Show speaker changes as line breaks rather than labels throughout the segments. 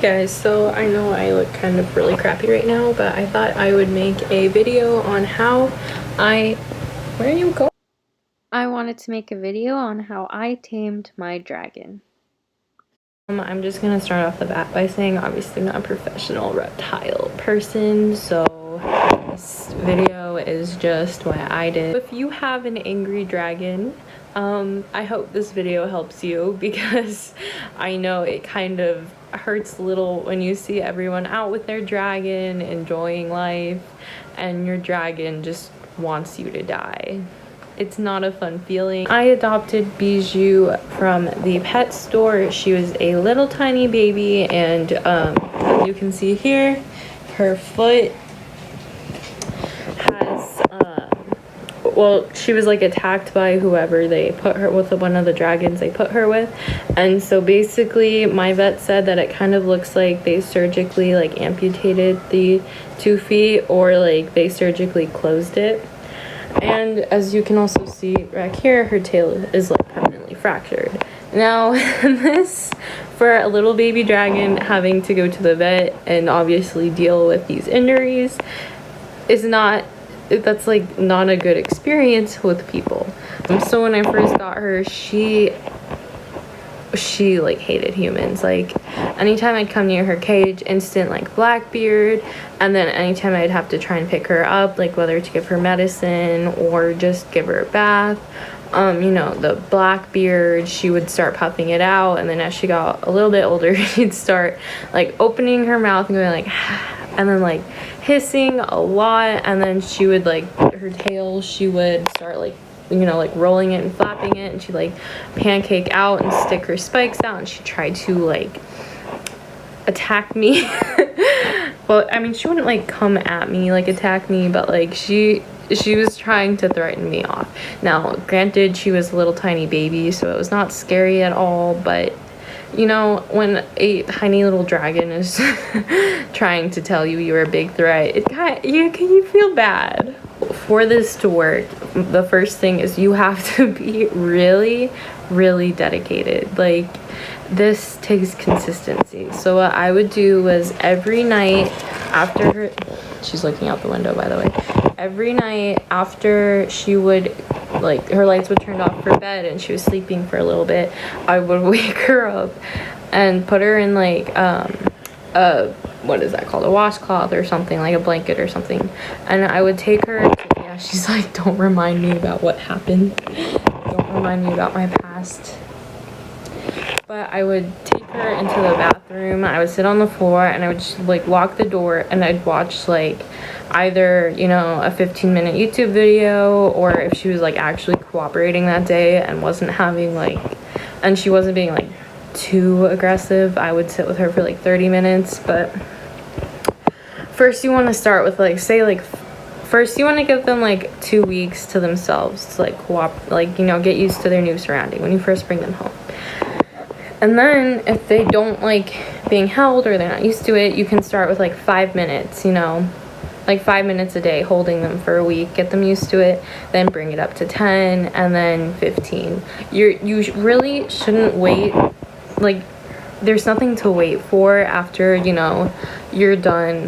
Guys, so I know I look kind of really crappy right now, but I thought I would make a video on how where are you going? I wanted to make a video on how I tamed my dragon. I'm just gonna start off the bat by saying obviously not a professional reptile person, so this video is just what I did. If you have an angry dragon, I hope this video helps you, because I know it kind of hurts a little when you see everyone out with their dragon enjoying life and your dragon just wants you to die. It's not a fun feeling. I adopted Bijou from the pet store. She was a little tiny baby, and as you can see here, her foot has well, she was like attacked by whoever they put her with, one of the dragons they put her with, and so basically my vet said that it kind of looks like they surgically like amputated the 2 feet, or like they surgically closed it. And as you can also see right here, her tail is like permanently fractured. Now this, for a little baby dragon having to go to the vet and obviously deal with these injuries, is not, that's like not a good experience with people. So when I first got her, she like hated humans. Like anytime I'd come near her cage, instant like Blackbeard, and then anytime I'd have to try and pick her up, like whether to give her medicine or just give her a bath, you know, the Blackbeard, she would start puffing it out, and then as she got a little bit older, she'd start like opening her mouth and going like and then like hissing a lot, and then she would like her tail, she would start like, you know, like rolling it and flapping it, and she'd like pancake out and stick her spikes out, and she tried to like attack me. Well, I mean, she wouldn't like come at me like attack me, but like she was trying to threaten me off. Now granted, she was a little tiny baby, so it was not scary at all, but you know, when a tiny little dragon is trying to tell you you're a big threat, it kind of, you feel bad. For this to work, the first thing is you have to be really dedicated. Like, this takes consistency. So what I would do was every night after her, she's looking out the window by the way, every night after she would, like, her lights would turn off for bed and she was sleeping for a little bit, I would wake her up and put her in like what is that called, a washcloth or something, like a blanket or something, and I would take her to, yeah, she's like, don't remind me about what happened, don't remind me about my past. But I would take her into the bathroom, I would sit on the floor, and I would just like lock the door, and I'd watch like either, you know, a 15-minute YouTube video, or if she was like actually cooperating that day and wasn't having like, and she wasn't being like too aggressive, I would sit with her for like 30 minutes. But first you want to start with like, say like, first you want to give them like 2 weeks to themselves to like like, you know, get used to their new surrounding when you first bring them home. And then if they don't like being held or they're not used to it, you can start with like 5 minutes, you know, like 5 minutes a day, holding them for a week, get them used to it, then bring it up to 10, and then 15. You really shouldn't wait. Like, there's nothing to wait for after, you know, you're done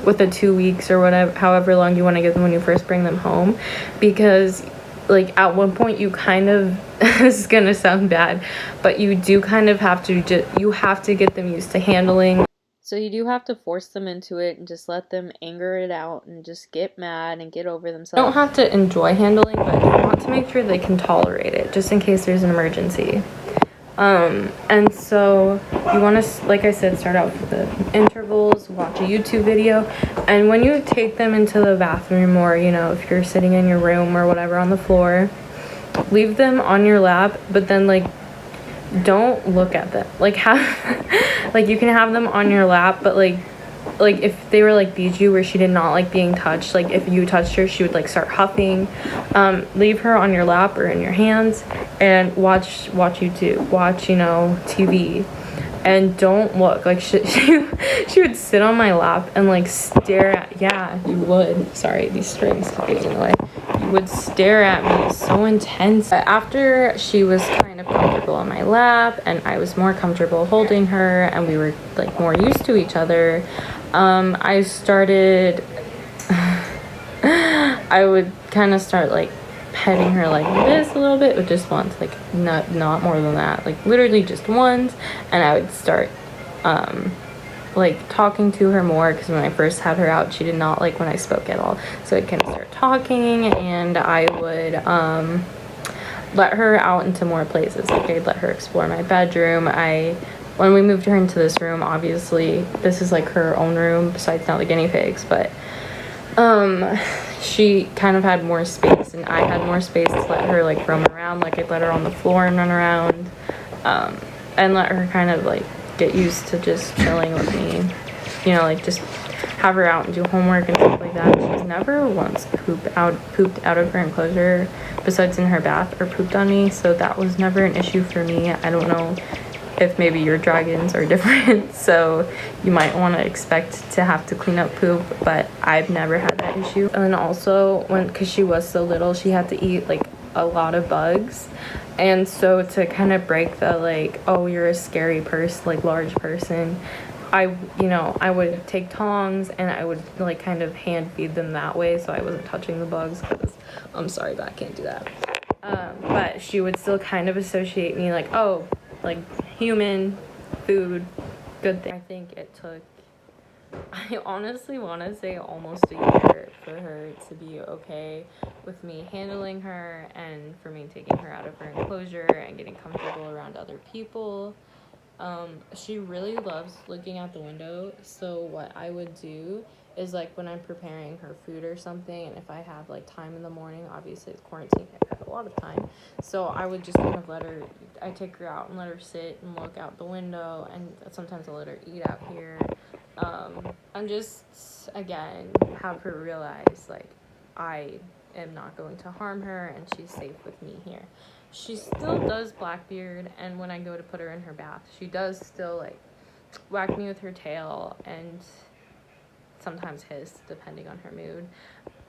with the 2 weeks or whatever, however long you want to give them when you first bring them home, because like at one point you kind of this is gonna sound bad, but you do kind of have to you have to get them used to handling. So you do have to force them into it and just let them anger it out and just get mad and get over themselves. You don't have to enjoy handling, but you want to make sure they can tolerate it, just in case there's an emergency. And so you want to, like I said, start out with the intervals, watch a YouTube video, and when you take them into the bathroom, or, you know, if you're sitting in your room or whatever on the floor, leave them on your lap, but then like don't look at them. Like, have like, you can have them on your lap, but like if they were like Bijou, where she did not like being touched, like if you touched her she would like start huffing, leave her on your lap or in your hands and watch YouTube, watch, you know, TV, and don't look. Like she would sit on my lap and like stare at, yeah, you would, sorry, these strings keep getting in the way, you would stare at me so intense. After she was kind of comfortable on my lap and I was more comfortable holding her and we were like more used to each other, I started I would kind of start like petting her like this a little bit, but just once, like not more than that, like literally just once. And I would start like talking to her more, because when I first had her out, she did not like when I spoke at all. So I'd kind of start talking, and I would let her out into more places. Like I'd let her explore my bedroom. When we moved her into this room, obviously this is like her own room besides now the guinea pigs, but she kind of had more space and I had more space to let her like roam around. Like I'd let her on the floor and run around, and let her kind of like get used to just chilling with me, you know, like just have her out and do homework and stuff like that. She's never once pooped out of her enclosure besides in her bath, or pooped on me, so that was never an issue for me. I don't know if maybe your dragons are different, so you might want to expect to have to clean up poop, but I've never had that issue. And then also, because she was so little, she had to eat like a lot of bugs, and so to kind of break the like, oh, you're a scary person, like large person, I would take tongs and I would like kind of hand feed them that way, so I wasn't touching the bugs, because I'm sorry, but I can't do that. But she would still kind of associate me like, oh, like human, food, good thing. I think it took, I honestly want to say almost a year for her to be okay with me handling her, and for me taking her out of her enclosure and getting comfortable around other people. She really loves looking out the window, so what I would do is, like, when I'm preparing her food or something, and if I have like time in the morning, obviously it's quarantine, I have a lot of time, so I would just kind of I take her out and let her sit and look out the window, and sometimes I'll let her eat out here, and just again have her realize like I am not going to harm her and she's safe with me here. She still does Blackbeard, and when I go to put her in her bath, she does still like whack me with her tail and sometimes hiss depending on her mood,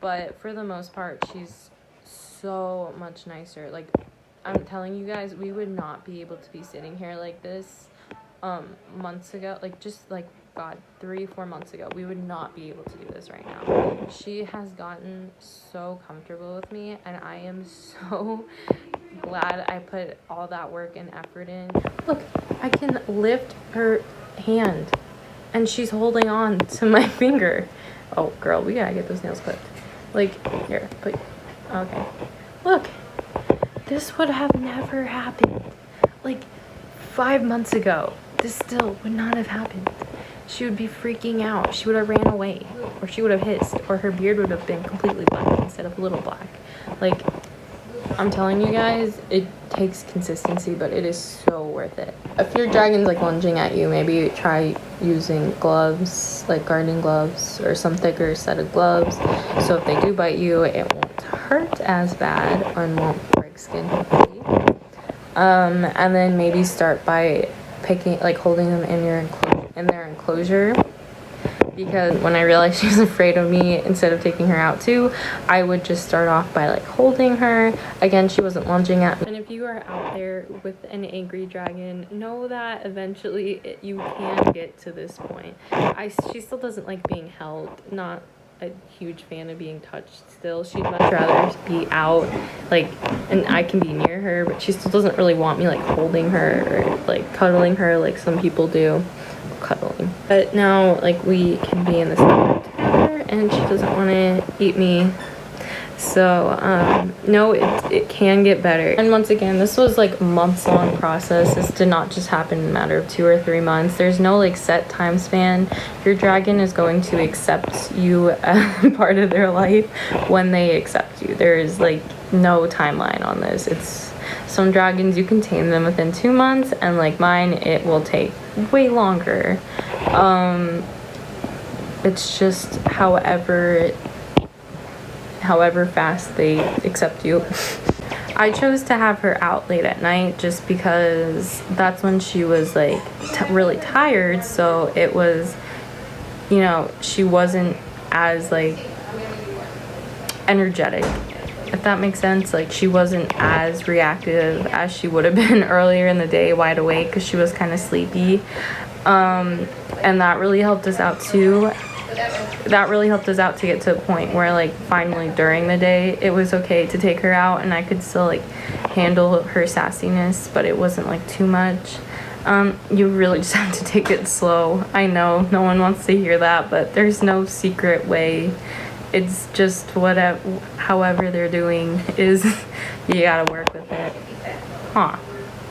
but for the most part she's so much nicer. Like, I'm telling you guys, we would not be able to be sitting here like this months ago, like just like God, 3-4 months ago, we would not be able to do this right now. She has gotten so comfortable with me, and I am so glad I put all that work and effort in. Look, I can lift her hand and she's holding on to my finger. Oh girl, we gotta get those nails clipped. Like, here, okay, look, this would have never happened like 5 months ago. This still would not have happened. She would be freaking out. She would have ran away, or she would have hissed, or her beard would have been completely black instead of a little black. Like, I'm telling you guys, it takes consistency, but it is so worth it. If your dragon's like lunging at you, maybe try using gloves, like gardening gloves, or some thicker set of gloves, so if they do bite you, it won't hurt as bad and won't break skin, hopefully. And then maybe start by holding them in their enclosure, because when I realized she was afraid of me, instead of taking her out too, I would just start off by like holding her. Again, she wasn't lunging at me. And if you are out there with an angry dragon, know that eventually you can get to this point. She still doesn't like being held, not a huge fan of being touched still. She'd much rather be out, like, and I can be near her, but she still doesn't really want me like holding her or like cuddling her like some people do. Cuddling. But now, like, we can be in this together, and she doesn't want to eat me. So, no, it can get better. And once again, this was like months-long process. This did not just happen in a matter of 2 or 3 months. There's no like set time span. Your dragon is going to accept you as part of their life when they accept you. There is like no timeline on this. It's some dragons you can tame them within 2 months, and like mine, it will take way longer. It's just however fast they accept you. I chose to have her out late at night just because that's when she was like really tired, so it was, you know, she wasn't as like energetic if that makes sense. Like, she wasn't as reactive as she would have been earlier in the day, wide awake, because she was kind of sleepy. And that really helped us out too. That really helped us out to get to a point where, like, finally during the day it was okay to take her out and I could still, like, handle her sassiness, but it wasn't, like, too much. You really just have to take it slow. I know no one wants to hear that, but there's no secret way. It's just whatever, however they're doing is, you gotta work with it.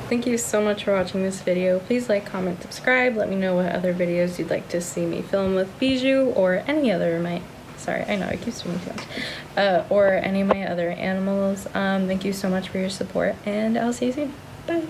Thank you so much for watching this video. Please like, comment, subscribe. Let me know what other videos you'd like to see me film with Bijou or any other of my, sorry, I know I keep speaking too much, or any of my other animals. Thank you so much for your support, and I'll see you soon. Bye.